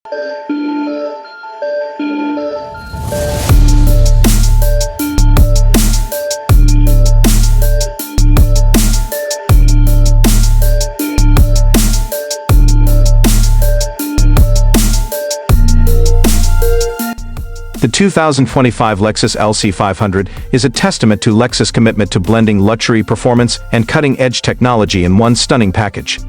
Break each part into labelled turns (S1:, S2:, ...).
S1: The 2025 Lexus LC 500 is a testament to Lexus' commitment to blending luxury performance and cutting-edge technology in one stunning package.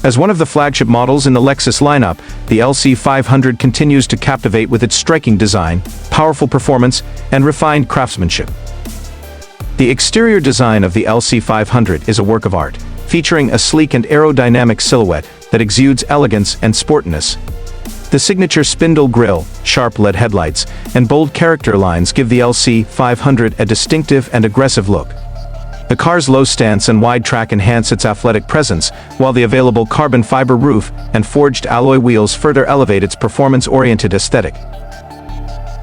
S1: As one of the flagship models in the Lexus lineup, the LC 500 continues to captivate with its striking design, powerful performance, and refined craftsmanship. The exterior design of the LC 500 is a work of art, featuring a sleek and aerodynamic silhouette that exudes elegance and sportiness. The signature spindle grille, sharp LED headlights, and bold character lines give the LC 500 a distinctive and aggressive look. The car's low stance and wide track enhance its athletic presence, while the available carbon fiber roof and forged alloy wheels further elevate its performance-oriented aesthetic.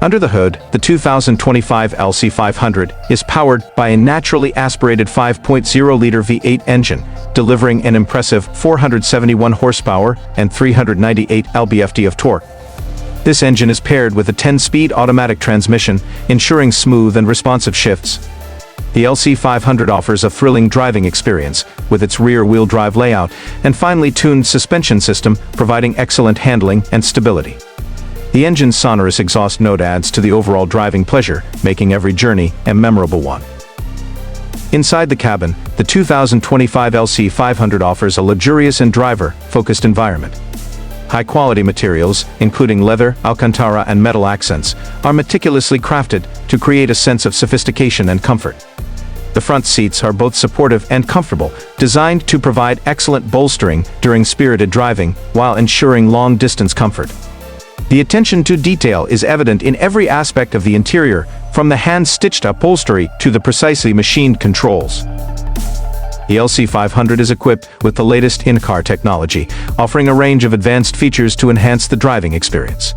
S1: Under the hood, the 2025 LC 500 is powered by a naturally aspirated 5.0-liter V8 engine, delivering an impressive 471 horsepower and 398 lb-ft of torque. This engine is paired with a 10-speed automatic transmission, ensuring smooth and responsive shifts. The LC 500 offers a thrilling driving experience, with its rear-wheel drive layout and finely tuned suspension system providing excellent handling and stability. The engine's sonorous exhaust note adds to the overall driving pleasure, making every journey a memorable one. Inside the cabin, the 2025 LC 500 offers a luxurious and driver-focused environment. High-quality materials, including leather, alcantara, and metal accents, are meticulously crafted to create a sense of sophistication and comfort. The front seats are both supportive and comfortable, designed to provide excellent bolstering during spirited driving while ensuring long-distance comfort. The attention to detail is evident in every aspect of the interior, from the hand-stitched upholstery to the precisely machined controls. The LC 500 is equipped with the latest in-car technology, offering a range of advanced features to enhance the driving experience.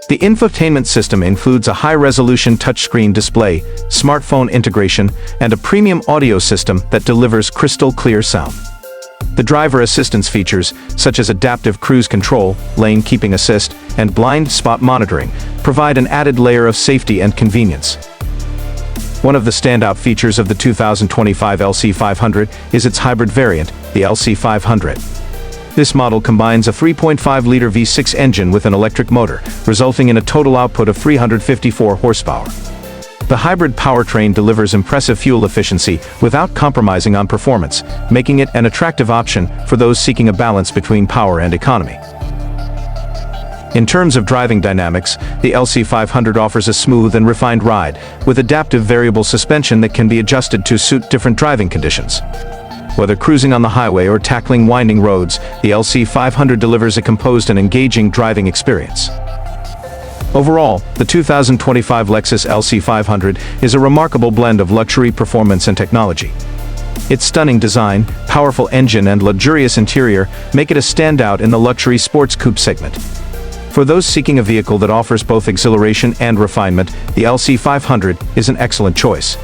S1: The infotainment system includes a high-resolution touchscreen display, smartphone integration, and a premium audio system that delivers crystal-clear sound. The driver assistance features, such as adaptive cruise control, lane keeping assist, and blind spot monitoring, provide an added layer of safety and convenience. One of the standout features of the 2025 LC 500 is its hybrid variant, the LC 500. This model combines a 3.5-liter V6 engine with an electric motor, resulting in a total output of 354 horsepower. The hybrid powertrain delivers impressive fuel efficiency without compromising on performance, making it an attractive option for those seeking a balance between power and economy. In terms of driving dynamics, the LC 500 offers a smooth and refined ride, with adaptive variable suspension that can be adjusted to suit different driving conditions. Whether cruising on the highway or tackling winding roads, the LC 500 delivers a composed and engaging driving experience. Overall, the 2025 Lexus LC 500 is a remarkable blend of luxury, performance, and technology. Its stunning design, powerful engine, and luxurious interior make it a standout in the luxury sports coupe segment. For those seeking a vehicle that offers both exhilaration and refinement, the LC 500 is an excellent choice.